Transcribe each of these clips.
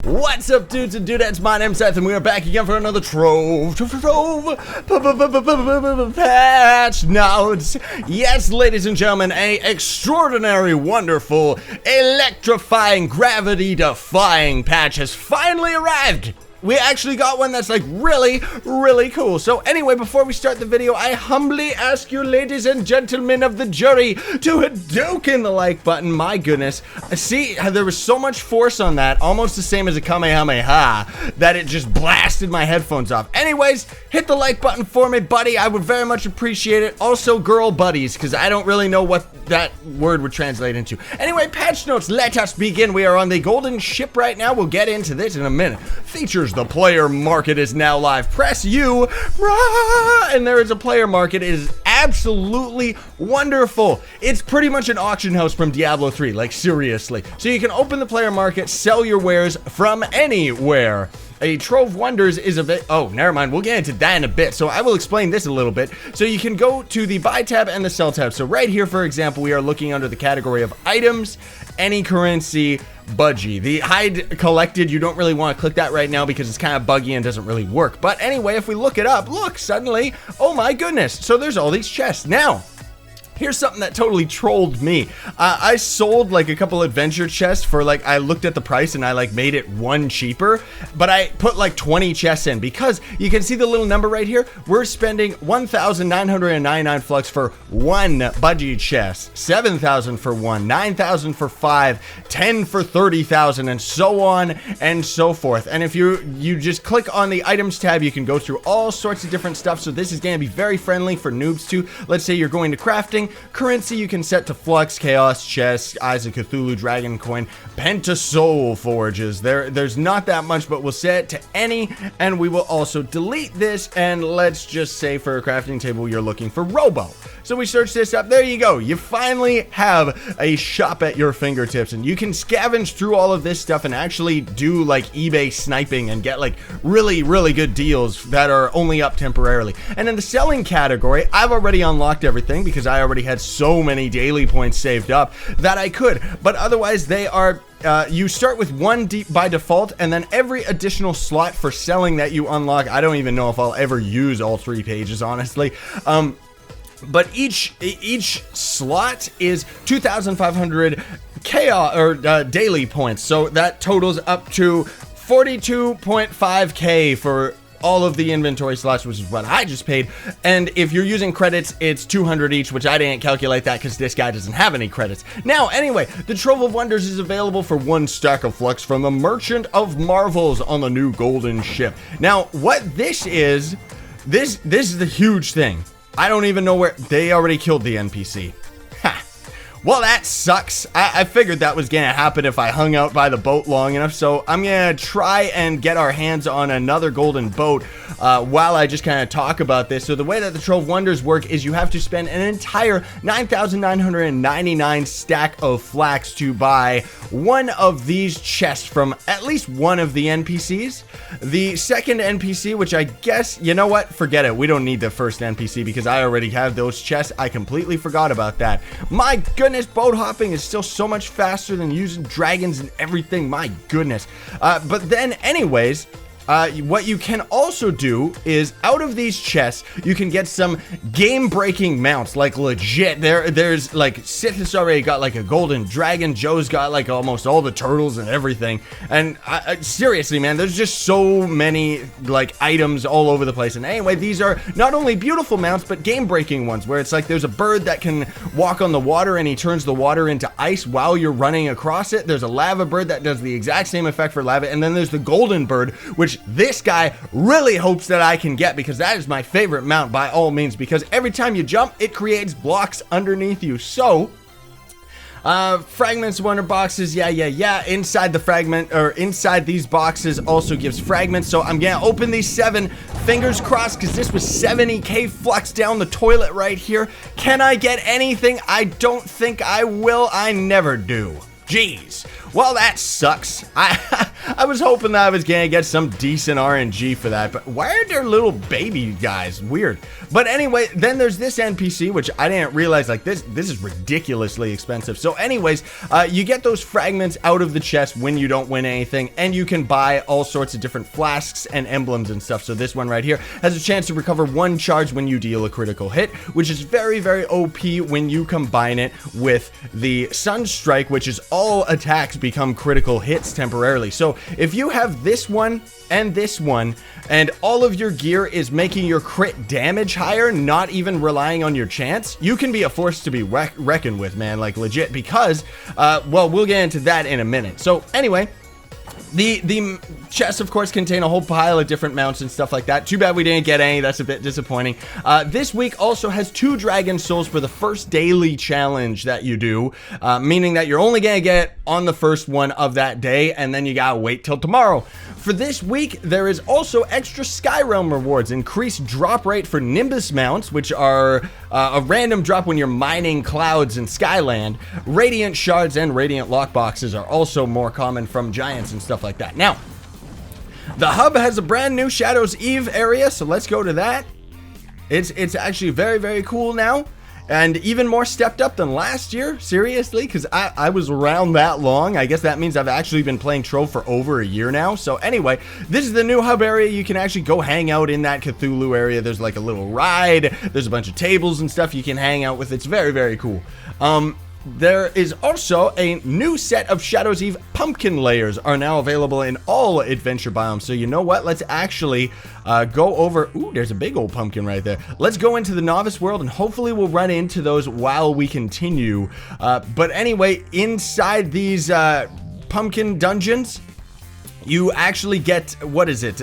What's up, dudes and dudettes? My name's Scythe, and we are back again for another Trove patch notes. Yes, ladies and gentlemen, a extraordinary, wonderful, electrifying, gravity-defying patch has finally arrived. We actually got one that's like really cool. So anyway, before we start the video, I humbly ask you, ladies and gentlemen of the jury, to doke in the like button. My goodness. See, there was so much force on that, almost the same as a Kamehameha, that it just blasted my headphones off. Anyways, hit the like button for me, buddy. I would very much appreciate it. Also, girl buddies, because I don't really know what that word would translate into. Anyway, patch notes, let us begin. We are on the golden ship right now. We'll get into this in a minute. Features: the player market is now live. Press U, and there is a player market. It is absolutely wonderful. It's pretty much an auction house from Diablo 3, like seriously. So you can open the player market, sell your wares from anywhere. A Trove of Wonders is a bit, oh, never mind, we'll get into that in a bit, so I will explain this a little bit. So you can go to the buy tab and the sell tab. So right here, for example, we are looking under the category of items, any currency, budgie. The hide collected, you don't really want to click that right now because it's kind of buggy and doesn't really work. But anyway, if we look it up, look, suddenly, oh my goodness, so there's all these chests. Now, here's something that totally trolled me. I sold like a couple adventure chests for like, I looked at the price and I like made it one cheaper, but I put like 20 chests in because you can see the little number right here. We're spending 1,999 Flux for one budgie chest, 7,000 for one, 9,000 for 5, 10 for 30,000, and so on and so forth. And if you just click on the items tab, you can go through all sorts of different stuff. So this is going to be very friendly for noobs too. Let's say you're going to crafting. Currency you can set to Flux, Chaos, Chest, Eyes of Cthulhu, Dragon Coin, Pentasoul Forges. There's not that much, but we'll set it to any, and we will also delete this, and let's just say for a crafting table, you're looking for Robo. So we search this up, there you go. You finally have a shop at your fingertips, and you can scavenge through all of this stuff and actually do like eBay sniping and get like really good deals that are only up temporarily. And in the selling category, I've already unlocked everything because I already had so many daily points saved up that I could, but otherwise they are you start with one deep by default, and then every additional slot for selling that you unlock, I don't even know if I'll ever use all 3 pages, honestly. But each slot is 2,500 chaos or daily points, so that totals up to 42.5k for all of the inventory slots, which is what I just paid. And if you're using credits, it's 200 each, which I didn't calculate that because this guy doesn't have any credits. Now, anyway, the Trove of Wonders is available for 1 stack of Flux from the Merchant of Marvels on the new golden ship. Now, what this is the huge thing. I don't even know where they already killed the NPC. Ha. Well, that sucks. I figured that was gonna happen if I hung out by the boat long enough, so I'm gonna try and get our hands on another golden boat while I just kind of talk about this. So the way that the Trove Wonders work is you have to spend an entire 9,999 stack of flax to buy one of these chests from at least one of the NPCs. The second NPC, which I guess, you know what, forget it, we don't need the first NPC because I already have those chests. I completely forgot about that. My goodness, boat hopping is still so much faster than using dragons and everything, my goodness. But then anyways, what you can also do is out of these chests, you can get some game-breaking mounts, like legit. There's like Scythe has already got like a golden dragon. Joe's got like almost all the turtles and everything. And seriously, man, there's just so many like items all over the place. And anyway, these are not only beautiful mounts, but game-breaking ones, where it's like there's a bird that can walk on the water and he turns the water into ice while you're running across it. There's a lava bird that does the exact same effect for lava. And then there's the golden bird, which this guy really hopes that I can get because that is my favorite mount by all means, because every time you jump, it creates blocks underneath you. So, fragments, wonder boxes, yeah. Inside the fragment, or inside these boxes also gives fragments. So I'm gonna open these 7, fingers crossed, because this was 70k Flux down the toilet right here. Can I get anything? I don't think I will. I never do. Jeez. Well, that sucks. I was hoping that I was gonna get some decent RNG for that, but why are there little baby guys? Weird. But anyway, then there's this NPC, which I didn't realize, like, this is ridiculously expensive. So anyways, you get those fragments out of the chest when you don't win anything, and you can buy all sorts of different flasks and emblems and stuff. So this one right here has a chance to recover 1 charge when you deal a critical hit, which is very, very OP when you combine it with the Sunstrike, which is all attacks become critical hits temporarily. So if you have this one, and all of your gear is making your crit damage higher, not even relying on your chance, you can be a force to be reckoned with, man, like legit, because, well, we'll get into that in a minute. So anyway, the chests, of course, contain a whole pile of different mounts and stuff like that. Too bad we didn't get any. That's a bit disappointing. This week also has 2 dragon souls for the first daily challenge that you do, meaning that you're only gonna get on the first one of that day, and then you gotta wait till tomorrow. For this week, there is also extra Skyrealm rewards, increased drop rate for Nimbus mounts, which are a random drop when you're mining clouds in Skyland. Radiant shards and Radiant lockboxes are also more common from giants and stuff like that. Now, the hub has a brand new Shadows Eve area, so let's go to that. It's actually very, very cool now, and even more stepped up than last year, seriously, because I was around that long. I guess that means I've actually been playing Trove for over a year now. So anyway, this is the new hub area. You can actually go hang out in that Cthulhu area. There's like a little ride. There's a bunch of tables and stuff you can hang out with. It's very, very cool. There is also a new set of Shadows Eve pumpkin layers are now available in all adventure biomes. So you know what? Let's actually go over. Ooh, there's a big old pumpkin right there. Let's go into the novice world, and hopefully we'll run into those while we continue. But anyway, inside these pumpkin dungeons, you actually get, what is it?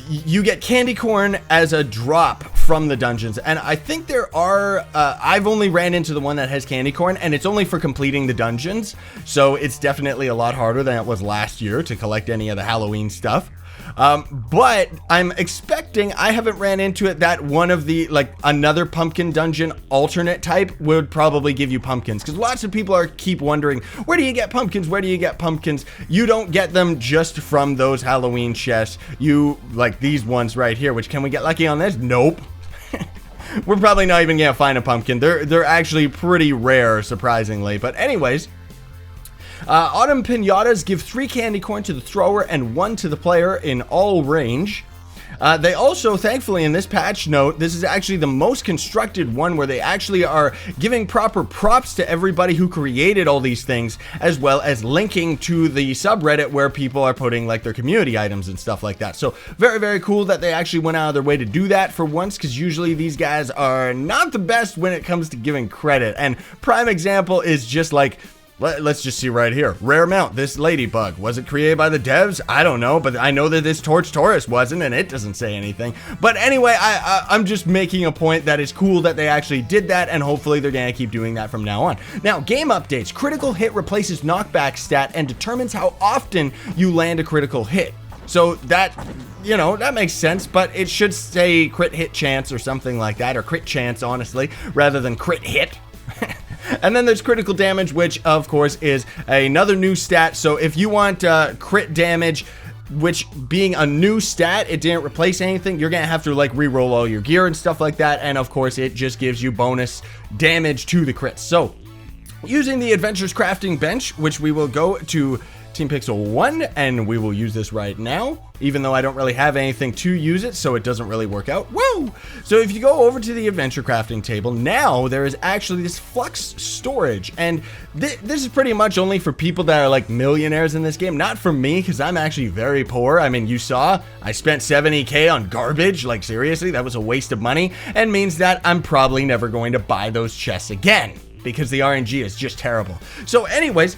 You get candy corn as a drop from the dungeons, and I think there are, I've only ran into the one that has candy corn, and it's only for completing the dungeons, so it's definitely a lot harder than it was last year to collect any of the Halloween stuff. But I'm expecting, I haven't ran into it, that one of the, like, another pumpkin dungeon alternate type would probably give you pumpkins, because lots of people keep wondering, where do you get pumpkins? Where do you get pumpkins? You don't get them just from those Halloween chests. You, like these ones right here, which, can we get lucky on this? Nope. We're probably not even gonna find a pumpkin. They're actually pretty rare, surprisingly. But anyways, Autumn Pinatas give 3 candy corn to the thrower and 1 to the player in all range. They also, thankfully, in this patch note, this is actually the most constructed one where they actually are giving proper props to everybody who created all these things, as well as linking to the subreddit where people are putting, like, their community items and stuff like that. So very, very cool that they actually went out of their way to do that for once, because usually these guys are not the best when it comes to giving credit. And prime example is just like, let's just see right here. Rare mount, this ladybug. Was it created by the devs? I don't know, but I know that this Torch Taurus wasn't, and it doesn't say anything. But anyway, I'm just making a point that it's cool that they actually did that, and hopefully they're gonna keep doing that from now on. Now, game updates. Critical hit replaces knockback stat and determines how often you land a critical hit. So that, you know, that makes sense, but it should say crit hit chance or something like that, or crit chance, honestly, rather than crit hit. And then there's critical damage, which of course is another new stat. So if you want crit damage, which being a new stat, it didn't replace anything, you're gonna have to like re-roll all your gear and stuff like that. And of course it just gives you bonus damage to the crits. So using the Adventures Crafting Bench, which we will go to Team Pixel 1, and we will use this right now, even though I don't really have anything to use it, so it doesn't really work out. Woo! So if you go over to the Adventure Crafting table, now there is actually this Flux storage, and this is pretty much only for people that are like millionaires in this game, not for me, because I'm actually very poor. I mean, you saw, I spent 70k on garbage, like seriously, that was a waste of money, and means that I'm probably never going to buy those chests again, because the RNG is just terrible. So anyways,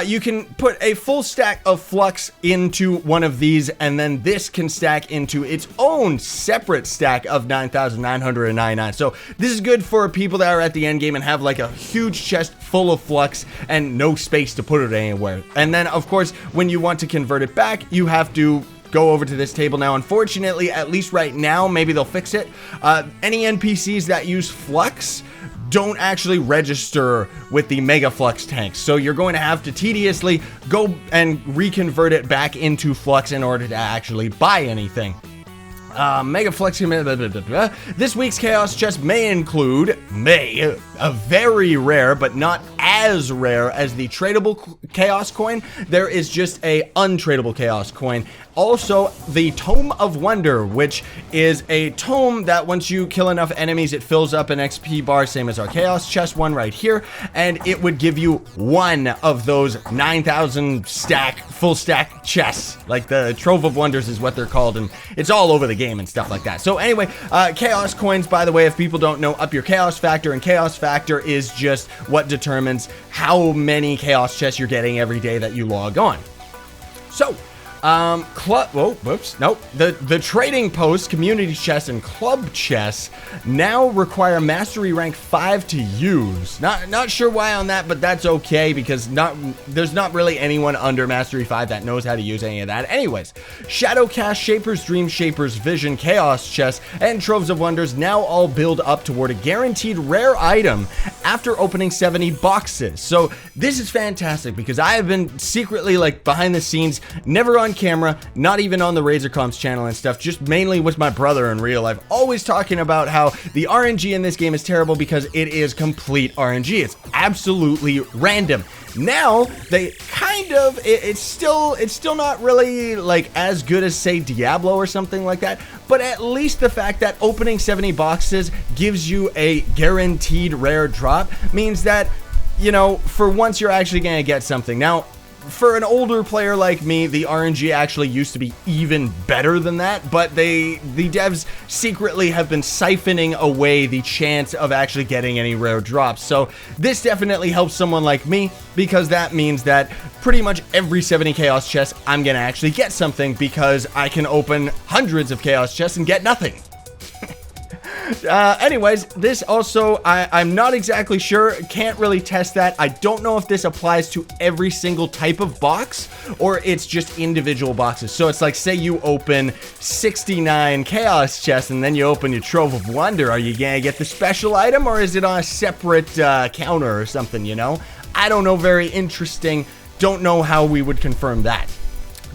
you can put a full stack of Flux into one of these, and then this can stack into its own separate stack of 9,999. So this is good for people that are at the end game and have like a huge chest full of Flux and no space to put it anywhere. And then, of course, when you want to convert it back, you have to go over to this table now. Unfortunately, at least right now, maybe they'll fix it. Any NPCs that use Flux don't actually register with the Mega Flux tanks. So you're going to have to tediously go and reconvert it back into Flux in order to actually buy anything. Mega Flux. This week's Chaos Chest may include a very rare, but not as rare as the tradable Chaos Coin. There is just a untradable Chaos Coin. Also, the Tome of Wonder, which is a tome that once you kill enough enemies, it fills up an XP bar, same as our Chaos Chest one right here, and it would give you one of those 9,000 full stack chests. Like the Trove of Wonders is what they're called, and it's all over the game and stuff like that. So anyway, Chaos Coins, by the way, if people don't know, up your Chaos Factor, and Chaos Factor is just what determines how many Chaos Chests you're getting every day that you log on. So, the trading posts, community chests, and club chests now require mastery rank 5 to use. Not sure why on that, but that's okay because there's not really anyone under mastery 5 that knows how to use any of that. Anyways, Shadowcast, Shapers, Dream Shapers, Vision, Chaos Chests, and Troves of Wonders now all build up toward a guaranteed rare item after opening 70 boxes. So this is fantastic because I have been secretly, like, behind the scenes, never on camera, not even on the RazorComs channel and stuff, just mainly with my brother in real life, always talking about how the RNG in this game is terrible because it is complete RNG. It's absolutely random. Now they kind of, it's still not really like as good as, say, Diablo or something like that, but at least the fact that opening 70 boxes gives you a guaranteed rare drop means that, you know, for once you're actually gonna get something. Now, for an older player like me, the RNG actually used to be even better than that, but the devs secretly have been siphoning away the chance of actually getting any rare drops. So this definitely helps someone like me because that means that pretty much every 70 Chaos chests, I'm gonna actually get something because I can open hundreds of Chaos chests and get nothing. Anyways, this also, I'm not exactly sure, can't really test that. I don't know if this applies to every single type of box or it's just individual boxes. So it's like, say you open 69 Chaos chests and then you open your Trove of Wonder. Are you gonna get the special item or is it on a separate counter or something, you know? I don't know, very interesting. Don't know how we would confirm that.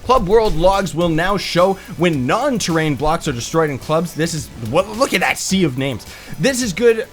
Club World logs will now show when non-terrain blocks are destroyed in clubs. This is, look at that sea of names. This is good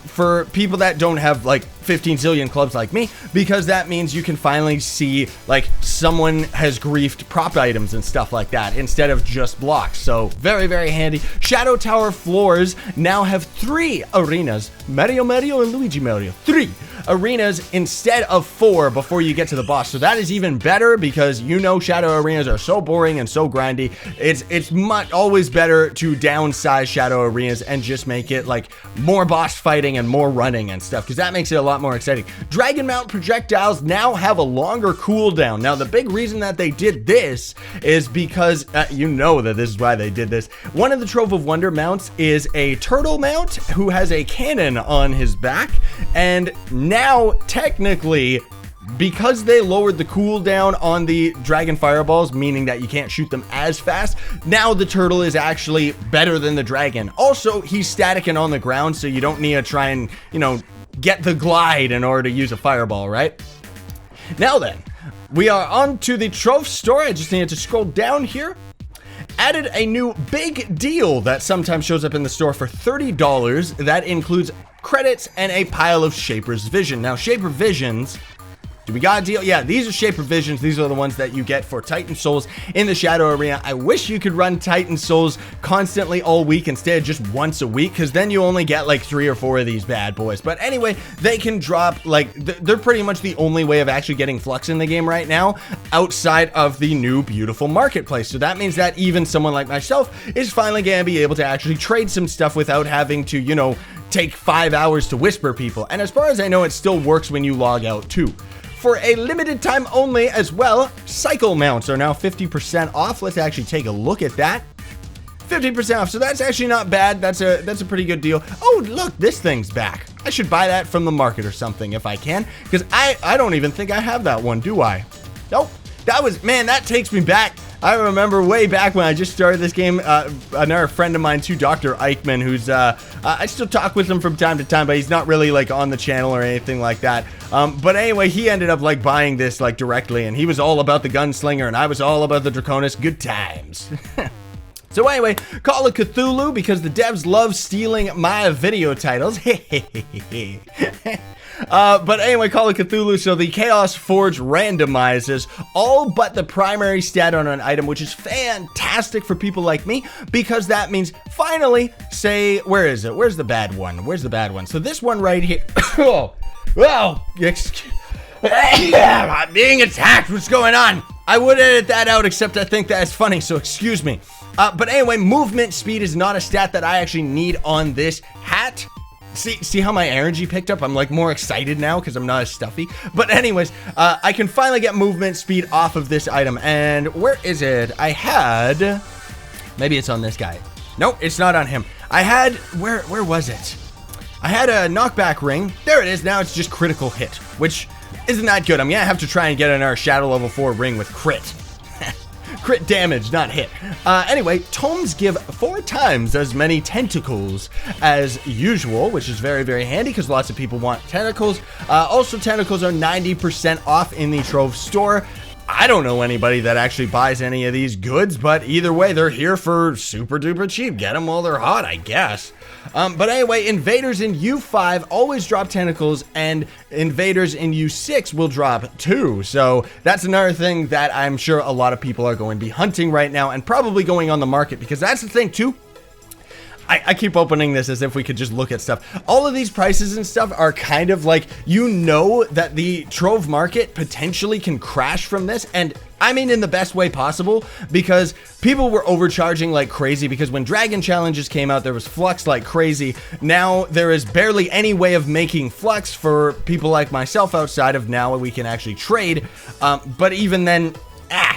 for people that don't have like 15 zillion clubs like me, because that means you can finally see like someone has griefed prop items and stuff like that instead of just blocks. So very, very handy. Shadow Tower floors now have 3 arenas. Mario and Luigi Mario. 3 arenas instead of 4 before you get to the boss. So that is even better because, you know, Shadow arenas are so boring and so grindy. It's always better to downsize Shadow arenas and just make it like more boss fighting and more running and stuff, because that makes it a lot more exciting. Dragon Mount projectiles now have a longer cooldown. Now, the big reason that they did this is because, you know that this is why they did this. One of the Trove of Wonder mounts is a turtle mount who has a cannon on his back, and now, technically, because they lowered the cooldown on the dragon fireballs, meaning that you can't shoot them as fast, now the turtle is actually better than the dragon. Also, he's static and on the ground, so you don't need to try and, you know, get the glide in order to use a fireball, right? Now then, we are on to the Trove store. I just needed to scroll down here. Added a new big deal that sometimes shows up in the store for $30. That includes credits and a pile of Shaper's Vision. Now, Shaper Visions, do we got a deal? Yeah, these are Shaper Visions. These are the ones that you get for Titan Souls in the Shadow Arena. I wish you could run Titan Souls constantly all week instead of just once a week, because then you only get like 3 or 4 of these bad boys. But anyway, they can drop, like, they're pretty much the only way of actually getting Flux in the game right now outside of the new beautiful marketplace. So that means that even someone like myself is finally going to be able to actually trade some stuff without having to, you know, take 5 hours to whisper people. And as far as I know, it still works when you log out too. For a limited time only as well, cycle mounts are now 50% off. Let's actually take a look at that. 50% off, so that's actually not bad. That's a pretty good deal. Oh, look, this thing's back. I should buy that from the market or something if I can, because I don't even think I have that one, do I? Nope. That was, man, that takes me back. I remember way back when I just started this game, another friend of mine too, Dr. Eichmann, who's, I still talk with him from time to time, but he's not really, like, on the channel or anything like that. But anyway, he ended up, like, buying this, like, directly, and he was all about the gunslinger, and I was all about the Draconis. Good times. So anyway, Call of Cthulhu, because the devs love stealing my video titles. But anyway, Call of Cthulhu, so the Chaos Forge randomizes all but the primary stat on an item, which is fantastic for people like me, because that means finally, say, where is it? Where's the bad one? Where's the bad one? So this one right here. I'm being attacked. What's going on? I would edit that out, except I think that's funny, so excuse me. But anyway, movement speed is not a stat that I actually need on this hat. See how my energy picked up? I'm like more excited now because I'm not as stuffy. But anyways, I can finally get movement speed off of this item. And where is it? I had, maybe it's on this guy. Nope, it's not on him. I had, where was it? I had a knockback ring. There it is. Now it's just critical hit, which isn't that good. I'm gonna have to try and get another Shadow level 4 ring with crit. Crit damage, not hit. Anyway, tomes give 4 times as many tentacles as usual, which is very, very handy because lots of people want tentacles. Also, tentacles are 90% off in the Trove store. I don't know anybody that actually buys any of these goods, but either way, they're here for super duper cheap. Get them while they're hot, I guess. But anyway, invaders in U5 always drop tentacles, and invaders in U6 will drop 2. So that's another thing that I'm sure a lot of people are going to be hunting right now, and probably going on the market, because that's the thing too. I keep opening this as if we could just look at stuff. All of these prices and stuff are kind of like, you know that the Trove market potentially can crash from this, and I mean in the best way possible, because people were overcharging like crazy, because when Dragon Challenges came out, there was Flux like crazy. Now there is barely any way of making Flux for people like myself outside of now we can actually trade, but even then,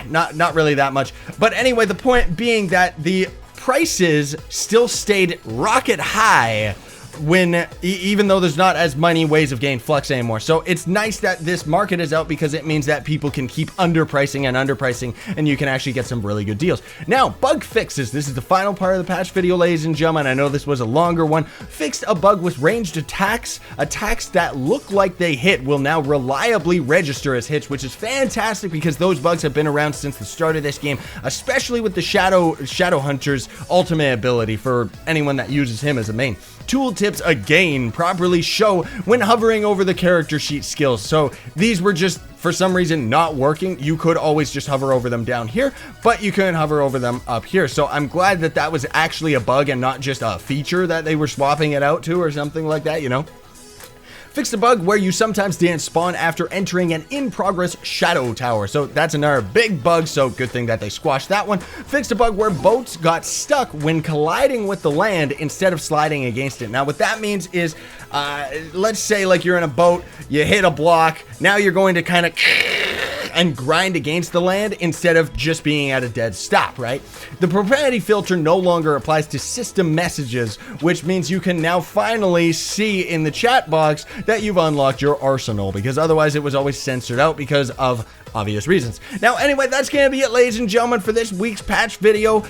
not really that much. But anyway, the point being that the prices still stayed rocket high when even though there's not as many ways of getting Flux anymore. So it's nice that this market is out, because it means that people can keep underpricing, and you can actually get some really good deals. Now, bug fixes. This is the final part of the patch video, ladies and gentlemen. I know this was a longer one. Fixed a bug with ranged attacks. Attacks that look like they hit will now reliably register as hits, which is fantastic, because those bugs have been around since the start of this game, especially with the Shadow Hunter's ultimate ability for anyone that uses him as a main. Tooltips again properly show when hovering over the character sheet skills. So these were just for some reason not working. You could always just hover over them down here, but you couldn't hover over them up here. So I'm glad that that was actually a bug and not just a feature that they were swapping it out to or something like that, you know. Fixed a bug where you sometimes didn't spawn after entering an in-progress shadow tower. So that's another big bug, so good thing that they squashed that one. Fixed a bug where boats got stuck when colliding with the land instead of sliding against it. Now what that means is, let's say like you're in a boat, you hit a block, now you're going to kind of and grind against the land instead of just being at a dead stop, right? The profanity filter no longer applies to system messages, which means you can now finally see in the chat box that you've unlocked your arsenal, because otherwise it was always censored out because of obvious reasons. Now, anyway, that's gonna be it, ladies and gentlemen, for this week's patch video.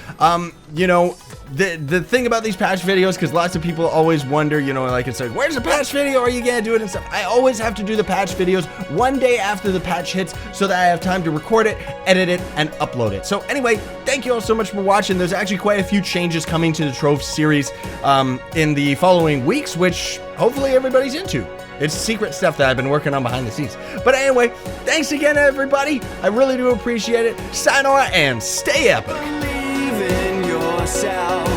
You know, the thing about these patch videos, because lots of people always wonder, you know, like it's like, where's the patch video? Are you gonna do it and stuff? I always have to do the patch videos one day after the patch hits, so that I have time to record it, edit it, and upload it. So anyway, thank you all so much for watching. There's actually quite a few changes coming to the Trove series in the following weeks, which hopefully everybody's into. It's secret stuff that I've been working on behind the scenes. But anyway, thanks again, everybody. I really do appreciate it. Sayonara and stay epic. Believe in yourself.